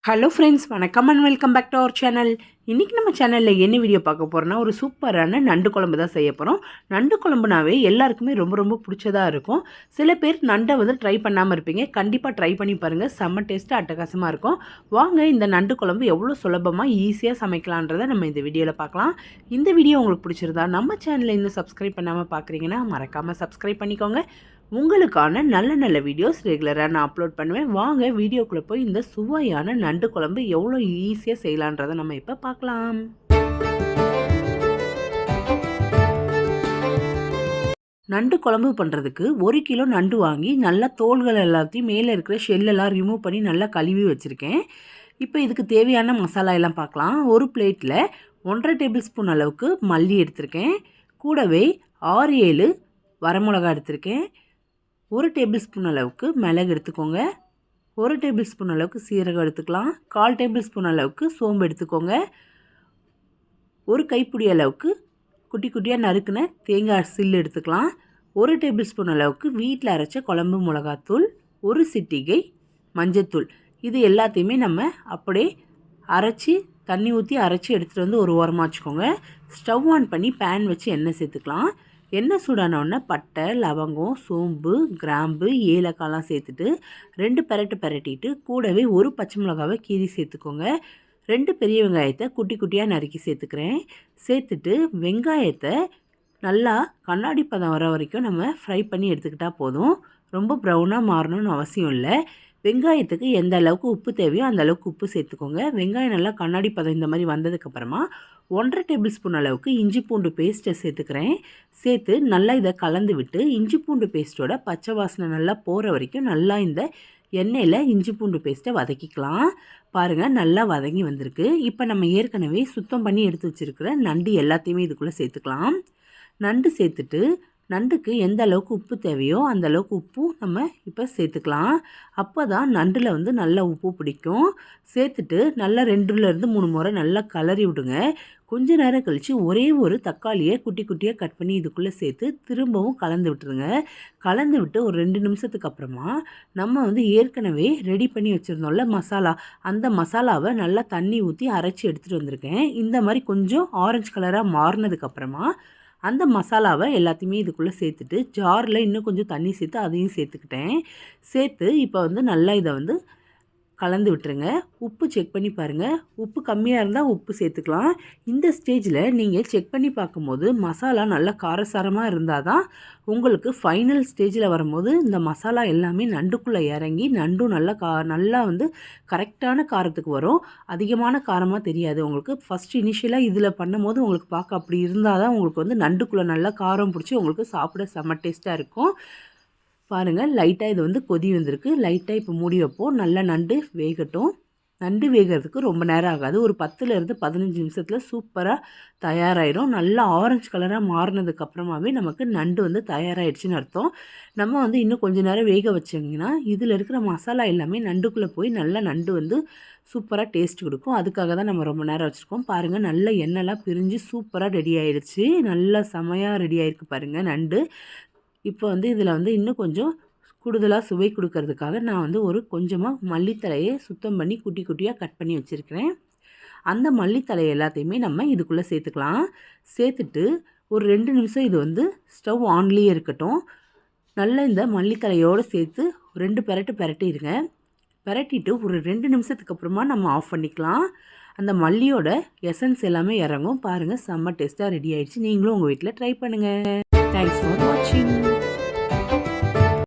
Hello friends, வணக்கம் and welcome back to our channel. இன்றைக்கி நம்ம சேனலில் என்ன வீடியோ பார்க்க போகிறோன்னா, ஒரு சூப்பரான நண்டு குழம்பு தான் செய்ய போகிறோம். நண்டு குழம்புனாவே எல்லாருக்குமே ரொம்ப ரொம்ப பிடிச்சதாக இருக்கும். சில பேர் நண்டை ட்ரை பண்ணாமல் இருப்பீங்க. கண்டிப்பாக ட்ரை பண்ணி பாருங்கள். செம்ம டேஸ்ட்டு அட்டகாசமாக இருக்கும். வாங்க இந்த நண்டு குழம்பு எவ்வளோ சுலபமாக ஈஸியாக சமைக்கலான்றதை நம்ம இந்த வீடியோவில் பார்க்கலாம். இந்த வீடியோ உங்களுக்கு பிடிச்சிருந்தா நம்ம சேனலை இன்னும் சப்ஸ்கிரைப் பண்ணாமல் பார்க்குறீங்கன்னா மறக்காமல் சப்ஸ்கிரைப் பண்ணிக்கோங்க. உங்களுக்கான நல்ல நல்ல வீடியோஸ் ரெகுலராக நான் அப்லோட் பண்ணுவேன். வாங்க வீடியோக்குள்ளே போய் இந்த சுவையான நண்டு குழம்பு எவ்வளோ ஈஸியாக செய்யலான்றதை நம்ம இப்போ பார்க்கலாம். நண்டு குழம்பு பண்ணுறதுக்கு 1 கிலோ நண்டு வாங்கி நல்லா தோள்கள் எல்லாத்தையும் மேலே இருக்கிற ஷெல்லெல்லாம் ரிமூவ் பண்ணி நல்லா கழுவி வச்சுருக்கேன். இப்போ இதுக்கு தேவையான மசாலா எல்லாம் பார்க்கலாம். ஒரு பிளேட்டில் 1.5 டேபிள் ஸ்பூன் அளவுக்கு மல்லி எடுத்திருக்கேன். கூடவே 6-7 வரமிளகா எடுத்திருக்கேன். 1 டேபிள் ஸ்பூன் அளவுக்கு மிளகு எடுத்துக்கோங்க. 1 டேபிள் ஸ்பூன் அளவுக்கு சீரகம் எடுத்துக்கலாம். 1/4 டேபிள் ஸ்பூன் அளவுக்கு சோம்பு எடுத்துக்கோங்க. ஒரு கைப்பிடி அளவுக்கு குட்டி குட்டியாக நறுக்குன தேங்காய் சில்லு எடுத்துக்கலாம். 1 டேபிள் ஸ்பூன் அளவுக்கு வீட்டில் அரைச்ச குழம்பு மிளகாத்தூள், 1 சிட்டிகை மஞ்சத்தூள். இது எல்லாத்தையுமே நம்ம அப்படியே அரைச்சி தண்ணி ஊற்றி அரைச்சி எடுத்துகிட்டு வந்து ஒரு ஓரமாக வச்சுக்கோங்க. ஸ்டவ் ஆன் பண்ணி பேன் வச்சு எண்ணெய் சேர்த்துக்கலாம். எண்ணெய் சூடானோடனே பட்டை, லவங்கம், சோம்பு, கிராம்பு, ஏலக்காய்லாம் சேர்த்துட்டு 2 பெரட்டிட்டு கூடவே ஒரு பச்சை மிளகாவை கீறி சேர்த்துக்கோங்க. 2 பெரிய வெங்காயத்தை குட்டி குட்டியாக நறுக்கி சேர்த்துக்கிறேன். சேர்த்துட்டு வெங்காயத்தை நல்லா கண்ணாடி பதம் வர வரைக்கும் நம்ம ஃப்ரை பண்ணி எடுத்துக்கிட்டால் போதும். ரொம்ப ப்ரௌனாக மாறணும்னு அவசியம் இல்லை. வெங்காயத்துக்கு எந்த அளவுக்கு உப்பு தேவையோ அந்த அளவுக்கு உப்பு சேர்த்துக்கோங்க. வெங்காயம் நல்லா கண்ணாடி பதம் இந்த மாதிரி வந்ததுக்கப்புறமா 1.5 டேபிள் ஸ்பூன் அளவுக்கு இஞ்சி பூண்டு பேஸ்ட்டை சேர்த்துக்கிறேன். சேர்த்து நல்லா இதை கலந்து விட்டு இஞ்சி பூண்டு பேஸ்ட்டோட பச்சை வாசனை நல்லா போகிற வரைக்கும் நல்லா இந்த எண்ணெயில் இஞ்சி பூண்டு பேஸ்ட்டை வதக்கிக்கலாம். பாருங்கள், நல்லா வதங்கி வந்திருக்கு. இப்போ நம்ம ஏற்கனவே சுத்தம் பண்ணி எடுத்து வச்சுருக்கிற நண்டு எல்லாத்தையுமே இதுக்குள்ளே சேர்த்துக்கலாம். நண்டு சேர்த்துட்டு நண்டுக்கு எந்த அளவுக்கு உப்பு தேவையோ அந்த அளவுக்கு உப்பும் நம்ம இப்போ சேர்த்துக்கலாம். அப்போ தான் நண்டில் நல்லா உப்பு பிடிக்கும். சேர்த்துட்டு நல்லா 2லேருந்து 3 முறை நல்லா கலரி விடுங்க. கொஞ்ச நேரம் கழித்து ஒரே ஒரு தக்காளியை குட்டி குட்டியாக கட் பண்ணி இதுக்குள்ளே சேர்த்து திரும்பவும் கலந்து விட்டுருங்க. கலந்து விட்டு ஒரு 2 நிமிஷத்துக்கு அப்புறமா நம்ம ஏற்கனவே ரெடி பண்ணி வச்சுருந்தோம்ல மசாலா, அந்த மசாலாவை நல்லா தண்ணி ஊற்றி அரைச்சி எடுத்துகிட்டு வந்திருக்கேன். இந்த மாதிரி கொஞ்சம் ஆரஞ்சு கலராக மாறினதுக்கப்புறமா அந்த மசாலாவை எல்லாத்தையுமே இதுக்குள்ளே சேர்த்துட்டு ஜாரில் இன்னும் கொஞ்சம் தண்ணி சேர்த்து அதையும் சேர்த்துக்கிட்டேன். சேர்த்து இப்போ நல்லா இதை கலந்து விட்டுருங்க. உப்பு செக் பண்ணி பாருங்கள். உப்பு கம்மியாக இருந்தால் உப்பு சேர்த்துக்கலாம். இந்த ஸ்டேஜில் நீங்கள் செக் பண்ணி பார்க்கும்போது மசாலா நல்லா காரசாரமாக இருந்தால் தான் உங்களுக்கு ஃபைனல் ஸ்டேஜில் வரும்போது இந்த மசாலா எல்லாமே நண்டுக்குள்ளே இறங்கி நண்டும் நல்லா கரெக்டான காரத்துக்கு வரும். அதிகமான காரமாக தெரியாது உங்களுக்கு. ஃபஸ்ட்டு இனிஷியலாக இதில் பண்ணும்போது உங்களுக்கு பார்க்க அப்படி இருந்தால் தான் உங்களுக்கு நண்டுக்குள்ளே நல்லா காரம் பிடிச்சி உங்களுக்கு சாப்பிட செம்ம டேஸ்ட்டாக இருக்கும். பாருங்கள், லைட்டாக இது கொதி வந்திருக்கு. லைட்டாக இப்போ மூடி வைப்போம். நல்லா நண்டு வேகட்டும். நண்டு வேகிறதுக்கு ரொம்ப நேரம் ஆகாது. ஒரு 10லேருந்து 15 நிமிஷத்தில் சூப்பராக தயாராகிடும். நல்லா ஆரஞ்சு கலராக மாறினதுக்கப்புறமாவே நமக்கு நண்டு தயாராகிடுச்சின்னு அர்த்தம். நம்ம இன்னும் கொஞ்சம் நேரம் வேக வச்சிங்கன்னா இதில் இருக்கிற மசாலா எல்லாமே நண்டுக்குள்ளே போய் நல்லா நண்டு சூப்பராக டேஸ்ட் கொடுக்கும். அதுக்காக தான் நம்ம ரொம்ப நேரம் வச்சுருக்கோம். பாருங்கள், நல்ல எண்ணெய்லாம் பிரிஞ்சு சூப்பராக ரெடி ஆகிடுச்சு. நல்லா செமையாக ரெடி ஆகிருக்கு பாருங்கள் நண்டு. இப்போ இதில் இன்னும் கொஞ்சம் கூடுதலாக சுவை கொடுக்கறதுக்காக நான் ஒரு கொஞ்சமாக மல்லித்தழையை சுத்தம் பண்ணி குட்டி குட்டியாக கட் பண்ணி வச்சுருக்கிறேன். அந்த மல்லித்தழை எல்லாத்தையுமே நம்ம இதுக்குள்ளே சேர்த்துக்கலாம். சேர்த்துட்டு ஒரு 2 நிமிஷம் இது ஸ்டவ் ஆன்லேயே இருக்கட்டும். நல்லா இந்த மல்லித்தழையோடு சேர்த்து 2 பெரட்டிடுங்க. பெரட்டிட்டு ஒரு 2 நிமிஷத்துக்கு அப்புறமா நம்ம ஆஃப் பண்ணிக்கலாம். அந்த மல்லியோட எசன்ஸ் எல்லாமே இறங்கும். பாருங்கள், செம்ம டேஸ்ட்டாக ரெடி ஆகிடுச்சு. நீங்களும் உங்கள் வீட்டில் ட்ரை பண்ணுங்கள். தேங்க்ஸ் ஃபார் வாட்சிங்.